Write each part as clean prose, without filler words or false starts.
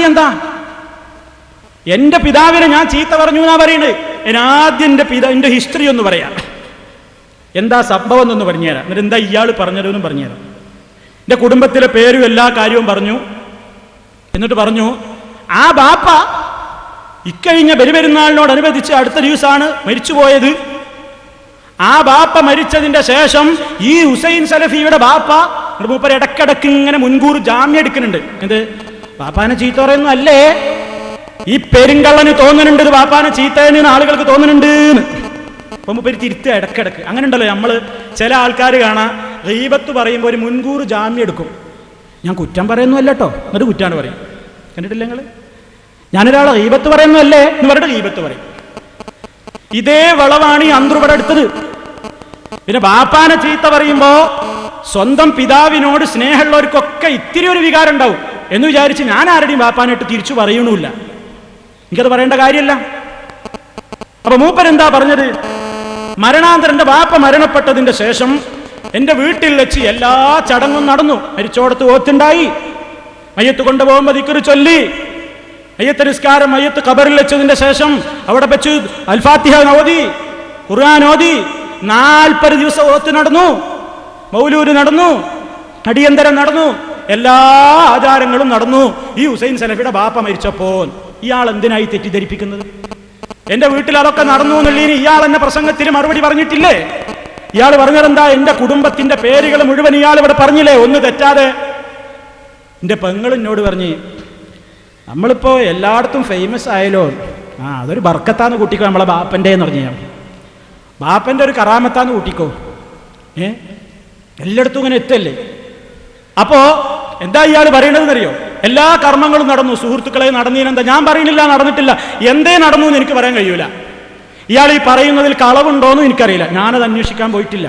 എന്താ? എന്റെ പിതാവിനെ ഞാൻ ചീത്ത പറഞ്ഞു എന്നാ പറയുന്നത്. ആദ്യം എന്റെ ഹിസ്റ്ററി ഒന്ന് പറയാം, എന്താ സംഭവം എന്നൊന്ന് പറഞ്ഞുതരാം. എന്നിട്ട് എന്താ ഇയാൾ പറഞ്ഞതെന്നും പറഞ്ഞുതരാം. എന്റെ കുടുംബത്തിലെ പേരും എല്ലാ കാര്യവും പറഞ്ഞു. എന്നിട്ട് പറഞ്ഞു, ആ ബാപ്പ ഇക്കഴിഞ്ഞ ബലിപെരുന്നാളിനോടനുബന്ധിച്ച് അടുത്ത ദിവസമാണ് മരിച്ചുപോയത്. ആ ബാപ്പ മരിച്ചതിന്റെ ശേഷം ഈ ഹുസൈൻ സലഫിയുടെ ബാപ്പ മൂപ്പർ ഇടക്കിടക്ക് ഇങ്ങനെ മുൻകൂർ ജാമ്യം എടുക്കുന്നുണ്ട്. എന്ത്? ബാപ്പാനെ ചീത്ത പറയുന്നു അല്ലേ? ഈ പെരുങ്കള്ളന് തോന്നുന്നുണ്ട് ഇത് ബാപ്പാനെ ചീത്തയെന്ന് ആളുകൾക്ക് തോന്നുന്നുണ്ട്. അപ്പൊ മൂപ്പര് തിരുത്തുക ഇടക്കിടക്ക്. അങ്ങനെ ഉണ്ടല്ലോ നമ്മള് ചില ആൾക്കാർ കാണാം, ഗീബത്ത് പറയുമ്പോൾ ഒരു മുൻകൂർ ജാമ്യം എടുക്കും. ഞാൻ കുറ്റം പറയുന്നു അല്ല കേട്ടോ, എന്നിട്ട് കുറ്റാണ് പറയും. കണ്ടിട്ടില്ല നിങ്ങൾ? ഞാനൊരാളെ ഗീബത്ത് പറയുന്നു അല്ലേ എന്ന് പറഞ്ഞിട്ട് ഗീബത്ത് പറയും. ഇതേ വളവാണ് ഈ അന്തർവിടെ എടുത്തത്. പിന്നെ ബാപ്പാനെ ചീത്ത പറയുമ്പോ സ്വന്തം പിതാവിനോട് സ്നേഹമുള്ളവർക്കൊക്കെ ഇത്തിരി ഒരു വികാരം ഉണ്ടാവും എന്ന് വിചാരിച്ച് ഞാൻ ആരുടെയും ബാപ്പാനായിട്ട് തിരിച്ചു പറയണമില്ല. എനിക്കത് പറയേണ്ട കാര്യമല്ല. അപ്പൊ മൂപ്പരെന്താ പറഞ്ഞത്? മരണാന്തരന്റെ ബാപ്പ മരണപ്പെട്ടതിന്റെ ശേഷം എന്റെ വീട്ടിൽ വെച്ച് എല്ലാ ചടങ്ങും നടന്നു. മരിച്ചോടത്ത് ഓത്തുണ്ടായി, മയ്യത്ത് കൊണ്ടുപോകുമ്പോ ദിക്റ് ചൊല്ലി, മയ്യത്ത് നിസ്കാരം, മയ്യത്ത് ഖബറിൽ വെച്ചതിന്റെ ശേഷം അവിടെ വെച്ച് അൽ-ഫാത്തിഹ ഓതി, ഖുർആൻ ഓതി, 40 ദിവസം ഓത്ത് നടന്നു, മൗലൂദ് നടന്നു, അടിയന്തരം നടന്നു, എല്ലാ ആചാരങ്ങളും നടന്നു. ഈ ഹുസൈൻ സലഫിയുടെ ബാപ്പ മരിച്ചപ്പോ ഇയാൾ എന്തിനായി തെറ്റിദ്ധരിപ്പിക്കുന്നത്? എന്റെ വീട്ടിൽ അതൊക്കെ നടന്നു എന്നുള്ളതിന് ഇയാൾ എന്നെ പ്രസംഗത്തിൽ മറുപടി പറഞ്ഞിട്ടില്ലേ? ഇയാൾ പറഞ്ഞതെന്താ? എന്റെ കുടുംബത്തിന്റെ പേരുകൾ മുഴുവൻ ഇയാൾ ഇവിടെ പറഞ്ഞില്ലേ ഒന്ന് തെറ്റാതെ. എന്റെ പെങ്ങളെന്നോട് പറഞ്ഞ്, നമ്മളിപ്പോ എല്ലായിടത്തും ഫേമസ് ആയാലോ, അതൊരു ബർക്കത്താന്ന് കൂട്ടിക്കോ, നമ്മളെ ബാപ്പന്റെ എന്ന് പറഞ്ഞു. ബാപ്പന്റെ ഒരു കറാമത്താന്ന് കൂട്ടിക്കോ. എല്ലായിടത്തും ഇങ്ങനെ എത്തല്ലേ. അപ്പോ എന്താ ഇയാൾ പറയണതെന്നറിയോ? എല്ലാ കർമ്മങ്ങളും നടന്നു, സുഹൃത്തുക്കളെ നടന്നീനെന്താ? ഞാൻ പറയുന്നില്ല നടന്നിട്ടില്ല. എന്തേ നടന്നു എന്ന് എനിക്ക് പറയാൻ കഴിയൂല. ഇയാൾ ഈ പറയുന്നതിൽ കളവുണ്ടോയെന്നും എനിക്കറിയില്ല. ഞാനത് അന്വേഷിക്കാൻ പോയിട്ടില്ല.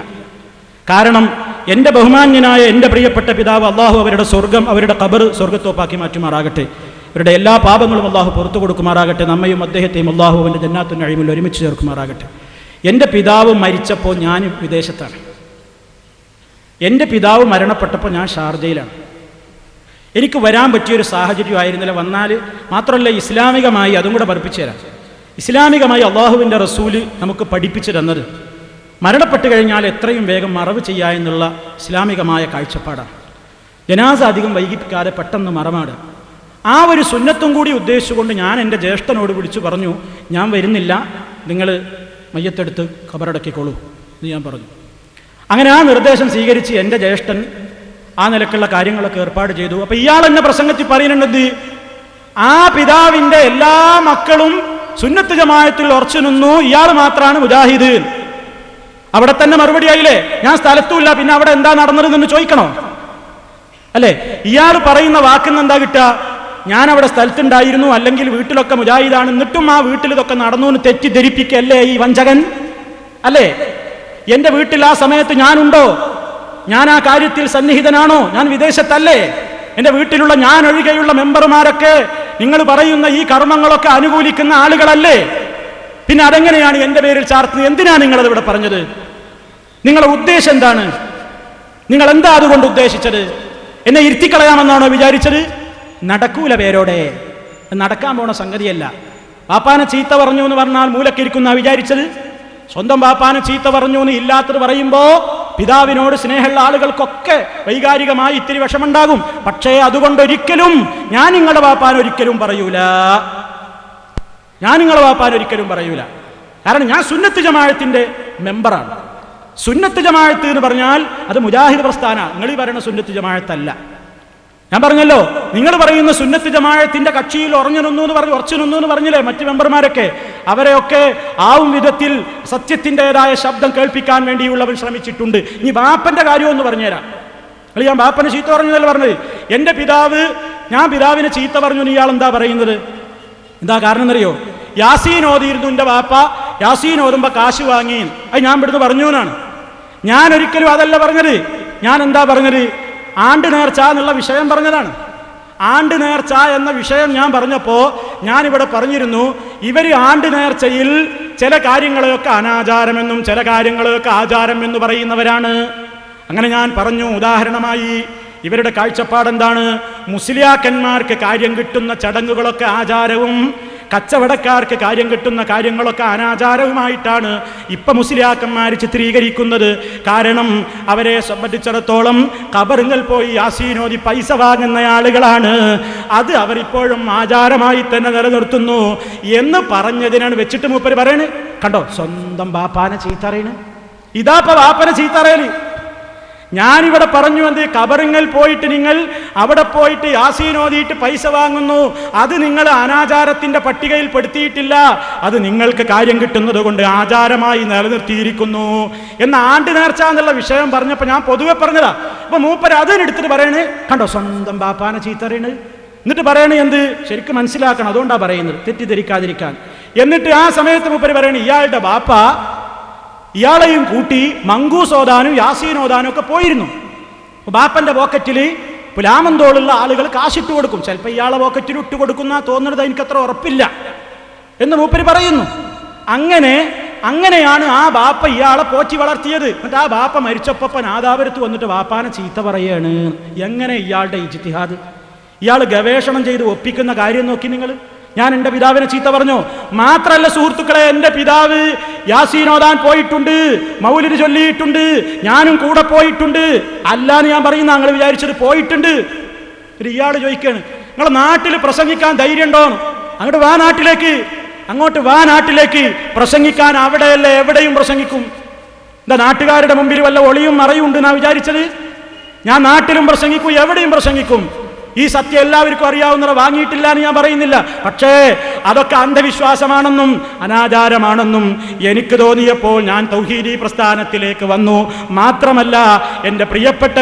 കാരണം എൻ്റെ ബഹുമാന്യനായ എൻ്റെ പ്രിയപ്പെട്ട പിതാവ് അള്ളാഹു അവരുടെ സ്വർഗം, അവരുടെ ഖബർ സ്വർഗത്തോപ്പാക്കി മാറ്റുമാറാകട്ടെ. അവരുടെ എല്ലാ പാപങ്ങളും അള്ളാഹു പുറത്തു കൊടുക്കുമാറാകട്ടെ. നമ്മയും അദ്ദേഹത്തെയും അള്ളാഹു അവൻ്റെ ജന്നാത്തുൽ നഈമിൽ ഒരുമിച്ച് ചേർക്കുമാറാകട്ടെ. എൻ്റെ പിതാവ് മരിച്ചപ്പോൾ ഞാൻ വിദേശത്താണ്. എൻ്റെ പിതാവ് മരണപ്പെട്ടപ്പോൾ ഞാൻ ഷാർജയിലാണ്. എനിക്ക് വരാൻ പറ്റിയൊരു സാഹചര്യമായിരുന്നില്ല. വന്നാൽ മാത്രമല്ല, ഇസ്ലാമികമായി അതും കൂടെ പഠിപ്പിച്ചു തരാം. ഇസ്ലാമികമായി അള്ളാഹുവിൻ്റെ റസൂല് നമുക്ക് പഠിപ്പിച്ചു തന്നത് മരണപ്പെട്ട് കഴിഞ്ഞാൽ എത്രയും വേഗം മറവ് ചെയ്യുക എന്നുള്ള ഇസ്ലാമികമായ കാഴ്ചപ്പാടാണ്. ജനാസ അധികം വൈകിപ്പിക്കാതെ പെട്ടെന്ന് മറമാടുക. ആ ഒരു സുന്നത്തും കൂടി ഉദ്ദേശിച്ചുകൊണ്ട് ഞാൻ എൻ്റെ ജ്യേഷ്ഠനോട് വിളിച്ചു പറഞ്ഞു, ഞാൻ വരുന്നില്ല, നിങ്ങൾ മയ്യത്തെടുത്ത് ഖബറടക്കിക്കോളൂ എന്ന് ഞാൻ പറഞ്ഞു. അങ്ങനെ ആ നിർദ്ദേശം സ്വീകരിച്ച് എൻ്റെ ജ്യേഷ്ഠൻ ആ നിലക്കുള്ള കാര്യങ്ങളൊക്കെ ഏർപ്പാട് ചെയ്തു. അപ്പൊ ഇയാൾ എന്നെ പ്രസംഗത്തിൽ പറയുന്നുണ്ട്, ആ പിതാവിൻ്റെ എല്ലാ മക്കളും സുന്നത്ത് ജമാഅത്തിൽ ഉറച്ചു നിന്നു, ഇയാൾ മാത്രമാണ് മുജാഹിദ്. അവിടെ തന്നെ മറുപടി ആയില്ലേ? ഞാൻ സ്ഥലത്തുമില്ല, പിന്നെ അവിടെ എന്താ നടന്നതെന്ന് ചോദിക്കണോ? അല്ലേ? ഇയാൾ പറയുന്ന വാക്കിന്ന് എന്താ കിട്ടുക? ഞാൻ അവിടെ സ്ഥലത്തുണ്ടായിരുന്നു, അല്ലെങ്കിൽ വീട്ടിലൊക്കെ മുജാഹിദാണ്, എന്നിട്ടും ആ വീട്ടിൽ ഇതൊക്കെ നടന്നു എന്ന് തെറ്റിദ്ധരിപ്പിക്കല്ലേ ഈ വഞ്ചകൻ? അല്ലേ? എന്റെ വീട്ടിൽ ആ സമയത്ത് ഞാനുണ്ടോ? ഞാൻ ആ കാര്യത്തിൽ സന്നിഹിതനാണോ? ഞാൻ വിദേശത്തല്ലേ? എന്റെ വീട്ടിലുള്ള ഞാൻ ഒഴികെയുള്ള മെമ്പർമാരൊക്കെ നിങ്ങൾ പറയുന്ന ഈ കർമ്മങ്ങളൊക്കെ അനുകൂലിക്കുന്ന ആളുകളല്ലേ? പിന്നെ അതെങ്ങനെയാണ് എന്റെ പേരിൽ ചാർത്തുന്നത്? എന്തിനാണ് നിങ്ങളത് ഇവിടെ പറഞ്ഞത്? നിങ്ങളുടെ ഉദ്ദേശം എന്താണ്? നിങ്ങൾ എന്താ അതുകൊണ്ട് ഉദ്ദേശിച്ചത്? എന്നെ ഇരുത്തിക്കളയാമെന്നാണോ വിചാരിച്ചത്? നടക്കൂല പേരോടെ, നടക്കാൻ പോണ സംഗതിയല്ല. ബാപ്പാനെ ചീത്ത പറഞ്ഞു എന്ന് പറഞ്ഞാൽ മൂലക്കിരിക്കുന്ന വിചാരിച്ചത്? സ്വന്തം ബാപ്പാനെ ചീത്ത പറഞ്ഞു എന്ന് ഇല്ലാത്തത് പറയുമ്പോ പിതാവിനോട് സ്നേഹമുള്ള ആളുകൾക്കൊക്കെ വൈകാരികമായി ഇത്തിരി വിഷമുണ്ടാകും. പക്ഷേ അതുകൊണ്ടൊരിക്കലും ഞാൻ നിങ്ങളുടെ ബാപ്പാൻ ഒരിക്കലും പറയൂല. ഞാൻ നിങ്ങളുടെ ബാപ്പാൻ ഒരിക്കലും പറയൂല. കാരണം ഞാൻ സുന്നത്ത് ജമാഅത്തിന്റെ മെമ്പറാണ്. സുന്നത്ത് ജമാഅത്ത് എന്ന് പറഞ്ഞാൽ അത് മുജാഹിദ് പ്രസ്ഥാനമാണ്. നിങ്ങൾ ഈ പറയുന്ന സുന്നത്ത് ജമാഅത്തല്ല. ഞാൻ പറഞ്ഞല്ലോ, നിങ്ങൾ പറയുന്ന സുന്നത്ത് ജമാഅത്തിന്റെ കക്ഷിയിൽ ഉറച്ചു നിന്നു എന്ന് പറഞ്ഞില്ലേ മറ്റു മെമ്പർമാരൊക്കെ? അവരെയൊക്കെ ആവും വിധത്തിൽ സത്യത്തിൻ്റെതായ ശബ്ദം കേൾപ്പിക്കാൻ വേണ്ടിയുള്ളവർ ശ്രമിച്ചിട്ടുണ്ട്. ഇനി ബാപ്പന്റെ കാര്യം ഒന്ന് പറഞ്ഞുതരാം. ഞാൻ ബാപ്പനെ ചീത്ത പറഞ്ഞതല്ല പറഞ്ഞത്. എൻ്റെ പിതാവ്, ഞാൻ പിതാവിനെ ചീത്ത പറഞ്ഞു ഇയാൾ എന്താ പറയുന്നത്? എന്താ കാരണം എന്നറിയോ? യാസീൻ ഓതിയിരുന്നു എൻ്റെ ബാപ്പ, യാസീൻ ഓതുമ്പോ കാശ് വാങ്ങി, അത് ഞാൻ ഇവിടുന്ന് പറഞ്ഞു എന്നാണ്. ഞാൻ ഒരിക്കലും അതല്ല പറഞ്ഞത്. ഞാൻ എന്താ പറഞ്ഞത്? ആണ്ട് നേർച്ച എന്നുള്ള വിഷയം പറഞ്ഞതാണ്. ആണ്ട് നേർച്ച എന്ന വിഷയം ഞാൻ പറഞ്ഞപ്പോ ഞാനിവിടെ പറഞ്ഞിരുന്നു, ഇവര് ആണ്ട് നേർച്ചയിൽ ചില കാര്യങ്ങളെയൊക്കെ അനാചാരമെന്നും ചില കാര്യങ്ങളെയൊക്കെ ആചാരം എന്ന് പറയുന്നവരാണ്. അങ്ങനെ ഞാൻ പറഞ്ഞു. ഉദാഹരണമായി ഇവരുടെ കാഴ്ചപ്പാടെന്താണ്? മുസ്ലിയാക്കന്മാർക്ക് കാര്യം കിട്ടുന്ന ചടങ്ങുകളൊക്കെ ആചാരവും, കച്ചവടക്കാർക്ക് കാര്യം കിട്ടുന്ന കാര്യങ്ങളൊക്കെ അനാചാരവുമായിട്ടാണ് ഇപ്പം മുസ്ലിയാക്കന്മാർ ചിത്രീകരിക്കുന്നത്. കാരണം അവരെ സംബന്ധിച്ചിടത്തോളം ഖബറിൽ പോയി യാസീനോദി പൈസ വാങ്ങുന്ന ആളുകളാണ്. അത് അവരിപ്പോഴും ആചാരമായി തന്നെ നിലനിർത്തുന്നു എന്ന് പറഞ്ഞതിനാണ് വെച്ചിട്ട് മൂപ്പര് പറയണ്. കണ്ടോ, സ്വന്തം ബാപ്പാനെ ചീത്തറയണ്. ഇതാപ്പ ബാപ്പനെ ചീത്തറയല്. ഞാനിവിടെ പറഞ്ഞു എന്ത്, ഖബറിൽ പോയിട്ട് നിങ്ങൾ അവിടെ പോയിട്ട് യാസീൻ ഓതിയിട്ട് പൈസ വാങ്ങുന്നു, അത് നിങ്ങൾ അനാചാരത്തിന്റെ പട്ടികയിൽ പെടുത്തിയിട്ടില്ല, അത് നിങ്ങൾക്ക് കാര്യം കിട്ടുന്നത് കൊണ്ട് ആചാരമായി നിലനിർത്തിയിരിക്കുന്നു എന്ന ആണ്ട് നേർച്ച എന്നുള്ള വിഷയം പറഞ്ഞപ്പോൾ ഞാൻ പൊതുവെ പറഞ്ഞതാ. അപ്പൊ മൂപ്പര് അതിനെടുത്തിട്ട് പറയണേ, കണ്ടോ സ്വന്തം ബാപ്പാനെ ചീത്തറിയണ്. എന്നിട്ട് പറയണേ എന്ത്, ശരിക്കും മനസ്സിലാക്കണം, അതുകൊണ്ടാ പറയുന്നത്, തെറ്റിദ്ധരിക്കാതിരിക്കാൻ. എന്നിട്ട് ആ സമയത്ത് മൂപ്പര് പറയണേ, ഇയാളുടെ ബാപ്പ ഇയാളെയും കൂട്ടി മങ്കൂസ് ഓതാനും യാസീൻ ഓതാനും ഒക്കെ പോയിരുന്നു. ബാപ്പന്റെ പോക്കറ്റിൽ പുലാമന്തോളുള്ള ആളുകൾ കാശിട്ട് കൊടുക്കും. ചിലപ്പോൾ ഇയാളെ പോക്കറ്റിൽ ഇട്ട് കൊടുക്കുന്ന തോന്നുന്നത് എനിക്കത്ര ഉറപ്പില്ല എന്ന് മൂപ്പര് പറയുന്നു. അങ്ങനെയാണ് ആ ബാപ്പ ഇയാളെ പോറ്റി വളർത്തിയത്. എന്നിട്ട് ആ ബാപ്പ മരിച്ചപ്പോൾ നാദാപുരത്ത് വന്നിട്ട് ബാപ്പാനെ ചീത്ത പറയാണ്. എങ്ങനെ ഇയാളുടെ ഇജ്തിഹാദ്? ഇയാൾ ഗവേഷണം ചെയ്ത് ഒപ്പിക്കുന്ന കാര്യം നോക്കി നിങ്ങൾ. ഞാൻ എൻ്റെ പിതാവിനെ ചീത്ത പറഞ്ഞോ? മാത്രല്ല സുഹൃത്തുക്കളെ, എൻ്റെ പിതാവ് യാസീൻ ഓതാൻ പോയിട്ടുണ്ട്, മൗലിദ് ചൊല്ലിയിട്ടുണ്ട്, ഞാനും കൂടെ പോയിട്ടുണ്ട്. അല്ലാന്ന് ഞാൻ പറയുന്ന നിങ്ങൾ വിചാരിച്ചത് പോയിട്ടുണ്ട്. ഇയാൾ ചോദിക്കാണ്, നിങ്ങളെ നാട്ടിൽ പ്രസംഗിക്കാൻ ധൈര്യം ഉണ്ടോ? അങ്ങോട്ട് വാ നാട്ടിലേക്ക്, അങ്ങോട്ട് വാ നാട്ടിലേക്ക് പ്രസംഗിക്കാൻ. അവിടെയല്ല എവിടെയും പ്രസംഗിക്കും. എന്താ നാട്ടുകാരുടെ മുമ്പിൽ വല്ല ഒളിയും മറയും ഉണ്ട് എന്നാ വിചാരിച്ചത്? ഞാൻ നാട്ടിലും പ്രസംഗിക്കും, എവിടെയും പ്രസംഗിക്കും. ഈ സത്യം എല്ലാവർക്കും അറിയാവുന്നവരെ വാങ്ങിയിട്ടില്ല എന്ന് ഞാൻ പറയുന്നില്ല. പക്ഷേ അതൊക്കെ അന്ധവിശ്വാസമാണെന്നും അനാചാരമാണെന്നും എനിക്ക് തോന്നിയപ്പോൾ ഞാൻ തൗഹീദി പ്രസ്ഥാനത്തിലേക്ക് വന്നു. മാത്രമല്ല എൻ്റെ പ്രിയപ്പെട്ട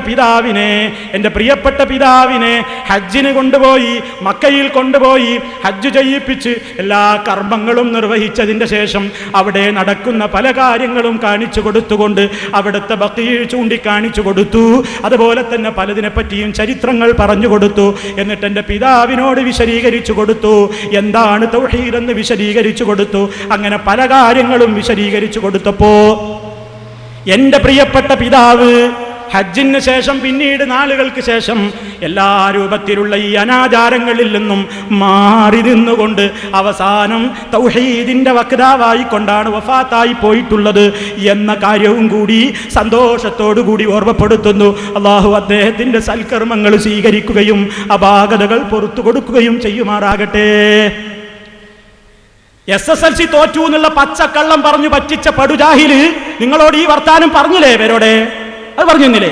പിതാവിനെ ഹജ്ജിന് കൊണ്ടുപോയി, മക്കയിൽ കൊണ്ടുപോയി ഹജ്ജ് ചെയ്യിപ്പിച്ച് എല്ലാ കർമ്മങ്ങളും നിർവഹിച്ചതിൻ്റെ ശേഷം അവിടെ നടക്കുന്ന പല കാര്യങ്ങളും കാണിച്ചു കൊടുത്തുകൊണ്ട് അവിടുത്തെ ബഖീ ചൂണ്ടിക്കാണിച്ചു കൊടുത്തു. അതുപോലെ തന്നെ പലതിനെ പറ്റിയും ചരിത്രങ്ങൾ പറഞ്ഞു കൊടുത്തു. എന്നിട്ട് എൻ്റെ പിതാവിനോട് വിശദീകരിച്ചു കൊടുത്തു, എന്താണ് തൗഹീദ് എന്ന് വിശദീകരിച്ചു കൊടുത്തു. അങ്ങനെ പല കാര്യങ്ങളും വിശദീകരിച്ചു കൊടുത്തപ്പോ എൻ്റെ പ്രിയപ്പെട്ട പിതാവ് ഹജ്ജിന് ശേഷം പിന്നീട് നാളുകൾക്ക് ശേഷം എല്ലാ രൂപത്തിലുള്ള ഈ അനാചാരങ്ങളിൽ നിന്നും മാറി നിന്നുകൊണ്ട് അവസാനം തൗഹീദിന്റെ വക്താവായി കൊണ്ടാണ് വഫാത്തായി പോയിട്ടുള്ളത് എന്ന കാര്യവും കൂടി സന്തോഷത്തോടു കൂടി ഓർമ്മപ്പെടുത്തുന്നു. അള്ളാഹു അദ്ദേഹത്തിന്റെ സൽക്കർമ്മങ്ങൾ സ്വീകരിക്കുകയും അപാകതകൾ പുറത്തു കൊടുക്കുകയും ചെയ്യുമാറാകട്ടെ. SSLC തോറ്റു എന്നുള്ള പച്ചക്കള്ളം പറഞ്ഞു പറ്റിച്ച പടുജാഹില് നിങ്ങളോട് ഈ വർത്താനം പറഞ്ഞില്ലേ? ഇവരോടെ അത് പറഞ്ഞില്ലേ?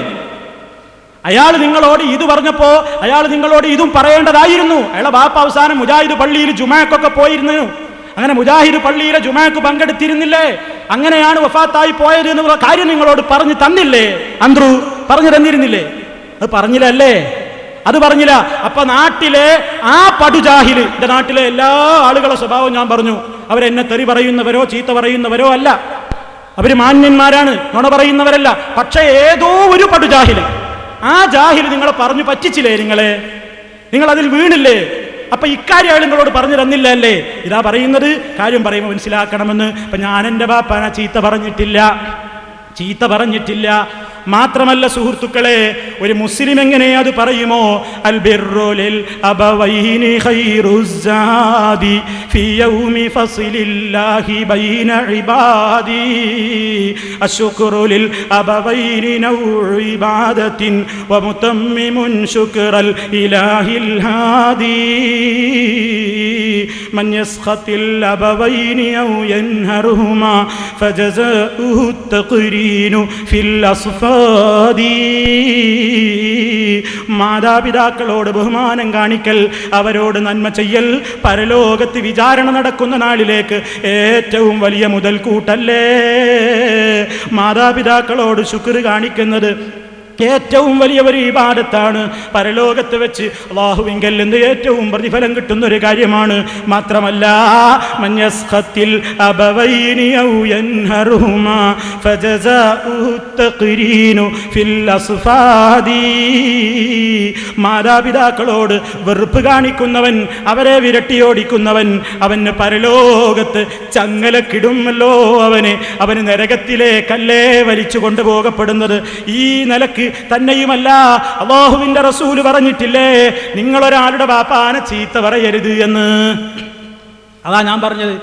അയാൾ നിങ്ങളോട് ഇത് പറഞ്ഞപ്പോ അയാൾ നിങ്ങളോട് ഇതും പറയേണ്ടതായിരുന്നു. അയാളെ ബാപ്പ അവസാനം മുജാഹിദ് പള്ളിയിൽ ജുമാക്കൊക്കെ പോയിരുന്നു. അങ്ങനെ മുജാഹിദ് പള്ളിയിലെ ജുമാക്ക് പങ്കെടുത്തിരുന്നില്ലേ? അങ്ങനെയാണ് വഫാത്തായി പോയത് എന്നുള്ള കാര്യം നിങ്ങളോട് പറഞ്ഞു തന്നില്ലേ? അന്ത്രു പറഞ്ഞു തന്നിരുന്നില്ലേ? അത് പറഞ്ഞില്ലല്ലേ? അത് പറഞ്ഞില്ല. അപ്പൊ നാട്ടിലെ ആ പടുജാഹില്, എന്റെ നാട്ടിലെ എല്ലാ ആളുകളുടെ സ്വഭാവം ഞാൻ പറഞ്ഞു. അവരെന്നെ തെറി പറയുന്നവരോ ചീത്ത പറയുന്നവരോ അല്ല, അവര് മാന്യന്മാരാണ്, നുണ പറയുന്നവരല്ല. പക്ഷെ ഏതോ ഒരു പടുജാഹില്, ആ ജാഹില് നിങ്ങളെ പറഞ്ഞു പറ്റിച്ചില്ലേ? നിങ്ങൾ അതിൽ വീണില്ലേ? അപ്പൊ ഇക്കാര്യം അയാൾ നിങ്ങളോട് പറഞ്ഞു തന്നില്ല അല്ലേ? ഇതാ പറയുന്നത്, കാര്യം പറയുമ്പോൾ മനസ്സിലാക്കണമെന്ന്. അപ്പൊ ഞാൻ എൻ്റെ ബാപ്പാനെ ചീത്ത പറഞ്ഞിട്ടില്ല. മാത്രമല്ല സുഹൃത്തുക്കളെ, ഒരു മുസ്ലിം എങ്ങനെ അത് പറയുമോ? അൽ ബിർറു ലിൽ അബവൈനി ഖൈറുസ്സാദി ഫി യൗമി ഫസ്ലില്ലാഹി ബൈന ഇബാദി അശ്ശുക്റു ലിൽ അബവൈനി നൗഉ ഇബാദത്തിൻ വമുതമ്മിമുൻ ശുക്റൽ ഇലാഹിൽ ഹാദി മൻ യസ്ഖത്തിൽ അബവൈനി ഔ യൻഹറുഹുമാ ഫജസാഉഹു തഖ്രീനു ഫിൽ അസ്ഫാ. മാതാപിതാക്കളോട് ബഹുമാനം കാണിക്കൽ, അവരോട് നന്മ ചെയ്യൽ പരലോകത്ത് വിചാരണ നടക്കുന്ന നാളിലേക്ക് ഏറ്റവും വലിയ മുതൽക്കൂട്ടല്ലേ? മാതാപിതാക്കളോട് ശുക്ർ കാണിക്കുന്നത് ഏറ്റവും വലിയ ഒരു ഇബാദത്താണ്. പരലോകത്ത് വെച്ച് അല്ലാഹുവിങ്കൽ നിന്ന് ഏറ്റവും പ്രതിഫലം കിട്ടുന്ന ഒരു കാര്യമാണ്. മാത്രമല്ല മൻയസ്ഖത്തിൽ അബവൈനി ഔ യൻഹറുഹുമാ ഫജസാഉഹു തഖ്രീനു ഫിൽ അസ്ഫാദി. മാതാപിതാക്കളോട് വെറുപ്പ് കാണിക്കുന്നവൻ, അവരെ വിരട്ടിയോടിക്കുന്നവൻ, അവന് പരലോകത്ത് ചങ്ങലക്കിടുമല്ലോ. അവന് നരകത്തിലേക്കല്ലേ വലിച്ചു കൊണ്ടുപോകപ്പെടുന്നത്. ഈ നിലക്ക് തന്നെയുമല്ല അല്ലാഹുവിന്റെ റസൂൽ പറഞ്ഞിട്ടില്ലേ നിങ്ങളൊരാളുടെ വാപ്പാനെ ചീത്ത പറയരുത് എന്ന്. അതാ ഞാൻ പറഞ്ഞത്.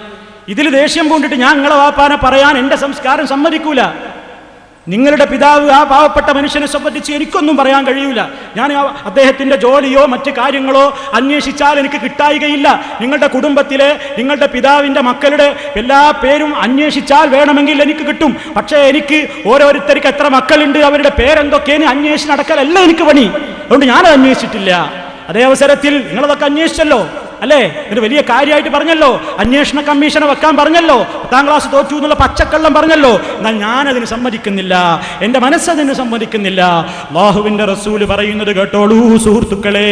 ഇതിൽ ദേഷ്യം പൂണ്ടിട്ട് ഞാൻ നിങ്ങളെ വാപ്പാനെ പറയാൻ എൻ്റെ സംസ്കാരം സമ്മതിക്കൂല. നിങ്ങളുടെ പിതാവ് ആ പാവപ്പെട്ട മനുഷ്യനെ സംബന്ധിച്ച് എനിക്കൊന്നും പറയാൻ കഴിയൂല. ഞാൻ അദ്ദേഹത്തിന്റെ ജോലിയോ മറ്റു കാര്യങ്ങളോ അന്വേഷിച്ചാൽ എനിക്ക് കിട്ടായികയില്ല. നിങ്ങളുടെ കുടുംബത്തിലെ നിങ്ങളുടെ പിതാവിന്റെ മക്കളുടെ എല്ലാ പേരും അന്വേഷിച്ചാൽ വേണമെങ്കിൽ എനിക്ക് കിട്ടും. പക്ഷേ എനിക്ക് ഓരോരുത്തർക്ക് എത്ര മക്കളുണ്ട്, അവരുടെ പേരെന്തൊക്കെയാണ് അന്വേഷിച്ച് നടക്കലല്ല എനിക്ക് പണി. അതുകൊണ്ട് ഞാനത് അന്വേഷിച്ചിട്ടില്ല. അതേ അവസരത്തിൽ നിങ്ങളതൊക്കെ അന്വേഷിച്ചല്ലോ അല്ലേ? ഒരു വലിയ കാര്യമായിട്ട് പറഞ്ഞല്ലോ, അന്വേഷണ കമ്മീഷനെ വെക്കാൻ പറഞ്ഞല്ലോ, 10ാം ക്ലാസ് തോറ്റു എന്നുള്ള പച്ചക്കള്ളം പറഞ്ഞല്ലോ. എന്നാൽ ഞാനതിന് സമ്മതിക്കുന്നില്ല, എൻ്റെ മനസ്സതിന് സമ്മതിക്കുന്നില്ല. അല്ലാഹുവിൻ്റെ റസൂല് പറയുന്നത് കേട്ടോളൂ സുഹൃത്തുക്കളെ,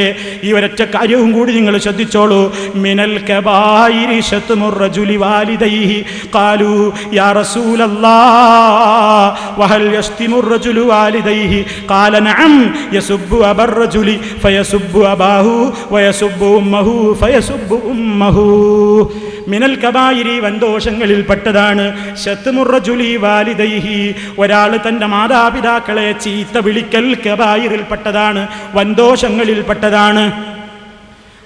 ഈ ഒരൊറ്റ കാര്യവും കൂടി നിങ്ങൾ ശ്രദ്ധിച്ചോളൂ. മിനൽ കബായിരി ശത്മുർ റജുലി വാലിദൈഹി ഖാലൂ യാ റസൂലല്ലാഹ് വഹൽ യസ്തിമുർ റജുലു വാലിദൈഹി ഖാല നഅം യസുബ്ബു അബർ റജുലി ഫയസുബ്ബു അബാഹു വയസുബ്ബു ഉമ്മഹു ഫയസുബ്ബു ഉമ്മഹു. മിനൽ കബായിരി വൻദോഷങ്ങളിൽ പെട്ടതാണ് ശത്മുർ റജുലി വാലിദൈഹി, ഒരാൾ തൻ്റെ മാതാപിതാക്കളെ ചീത്ത വിളിക്കൽ കബായിറിൽ പെട്ടതാണ്, വൻദോഷങ്ങളിൽ പെട്ടതാണ്.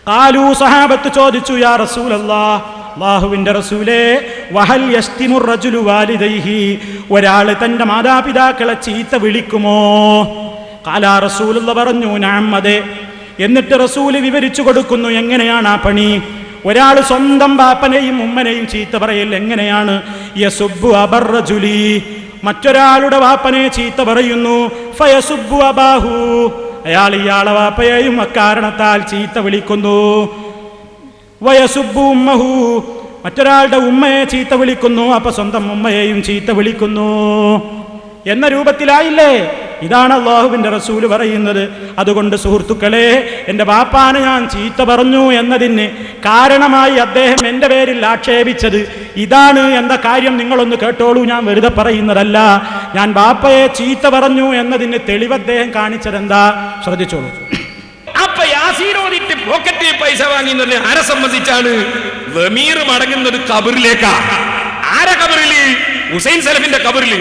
ഖാലൂ സഹാബത്ത് ചോദിച്ചു യാ റസൂലല്ലാഹ്, അല്ലാഹുവിൻ്റെ റസൂലേ, വഹൽ യസ്തിമുർ റജുലു വാലിദൈഹി, ഒരാൾ തൻ്റെ മാതാപിതാക്കളെ ചീത്ത വിളിക്കുമോ? ഖാല റസൂലുള്ളാഹി പറഞ്ഞു നഅം, അതെ. എന്നിട്ട് റസൂല് വിവരിച്ചു കൊടുക്കുന്നു എങ്ങനെയാണ് ആ പണി. ഒരാൾ സ്വന്തം ബാപ്പനെയും ഉമ്മനെയും ചീത്ത പറയൽ എങ്ങനെയാണ്? യസുബ്ബു അബർ റജുലി, മറ്റൊരാളുടെ വാപ്പനെ ചീത്ത പറയുന്നു. ഫയസുബ്ബു അബാഹു, അയാൾ ഇയാളെ വാപ്പയെയും അക്കാരണത്താൽ ചീത്ത വിളിക്കുന്നു. വയസുബ്ബു ഉമ്മഹു, മറ്റൊരാളുടെ ഉമ്മയെ ചീത്ത വിളിക്കുന്നു, അപ്പൊ സ്വന്തം ഉമ്മയെയും ചീത്ത വിളിക്കുന്നു എന്ന രൂപത്തിലായില്ലേ? ഇതാണ് അല്ലാഹുവിൻ്റെ റസൂല് പറയുന്നത്. അതുകൊണ്ട് സുഹൃത്തുക്കളെ, എൻ്റെ ബാപ്പാനെ ഞാൻ ചീത്ത പറഞ്ഞു എന്നതിന് കാരണമായി അദ്ദേഹം എൻ്റെ പേരിൽ ആക്ഷേപിച്ചത് ഇതാണ് എന്ന കാര്യം നിങ്ങളൊന്ന് കേട്ടോളൂ. ഞാൻ വെറുതെ പറയുന്നതല്ല. ഞാൻ ബാപ്പയെ ചീത്ത പറഞ്ഞു എന്നതിന് തെളിവ് അദ്ദേഹം കാണിച്ചതെന്താ, ശ്രദ്ധിച്ചോളൂ. അപ്പൊ യാസീനോദിട്ട് പോക്കറ്റിൽ പൈസ വാങ്ങിയെന്ന് ആരെ സംബന്ധിച്ചാണ്? വമീർ മടങ്ങുന്നത് കബറിലേക്കാ. ആരെ കബറില്? ഹുസൈൻ സലഫിന്റെ കബറില്.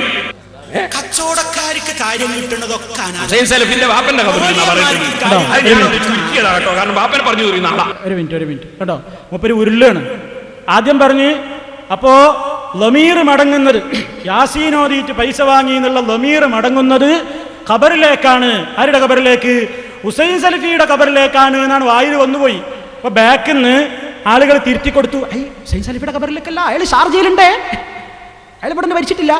കച്ചവടക്കാർക്ക് കാര്യം കിട്ടുന്നതൊക്കെ ഹുസൈൻ സലഫിന്റെ വാപ്പന്റെ കബറിൽ കേട്ടോ. കാരണം വാപ്പനെ പറഞ്ഞു ഒരു മിനിറ്റ് കേട്ടോ. മൂപ്പര് ഉരുളാണ് ആദ്യം പറഞ്ഞ്. അപ്പോ ലമീർ മടങ്ങുന്നത്, യാസീനോദിയിട്ട് പൈസ വാങ്ങി എന്നുള്ള ലമീർ മടങ്ങുന്നത് ഖബറിലേക്കാണ്. ആരുടെ ഖബറിലേക്ക്? ഹുസൈൻ സലഫിയുടെ ഖബറിലേക്കാണ് എന്നാണ് വായിൽ വന്നുപോയി. അപ്പൊ ബാക്കിൽ നിന്ന് ആളുകൾ തിരുത്തി കൊടുത്തു. ഹുസൈൻ സലഫിയുടെ ഖബറിലേക്കല്ല, അയാൾ ഷാർജയിലുണ്ട്, അയാൾ ഇവിടെ നിന്ന് മരിച്ചിട്ടില്ല,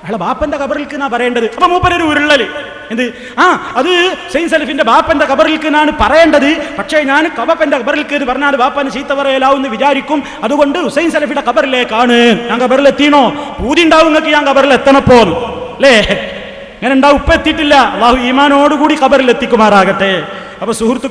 അയാളെ ബാപ്പന്റെ ഖബറിലേക്ക് എന്നാ പറയേണ്ടത്. അപ്പൊ മൂപ്പരൊരു ഉരുളല് എന്ത്, അത് ഹുസൈൻ സലഫിന്റെ ബാപ്പന്റെ ഖബറിലേക്ക് എന്നാണ് പറയേണ്ടത്. പക്ഷേ ഞാൻ ബാപ്പന്റെ ഖബറിലേക്ക് എന്ന് പറഞ്ഞാൽ ബാപ്പന് ചീത്ത പറയലാവുന്ന് വിചാരിക്കും. അതുകൊണ്ട് ഹുസൈൻ സലഫിയുടെ ഖബറിലേക്കാണ്. ഞാൻ ഖബറിലെത്തിയണോ? പൂതി ഉണ്ടാവും നിങ്ങൾക്ക് ഞാൻ ഖബറിൽ എത്തണപ്പോ അല്ലേ? അങ്ങനെ ഉണ്ടാവും. ഇപ്പൊ എത്തിയിട്ടില്ല. അല്ലാഹു ഈമാനോടുകൂടി ഖബറിൽ എത്തിക്കുമാറാകട്ടെ. അപ്പൊ സുഹൃത്തുക്കൾ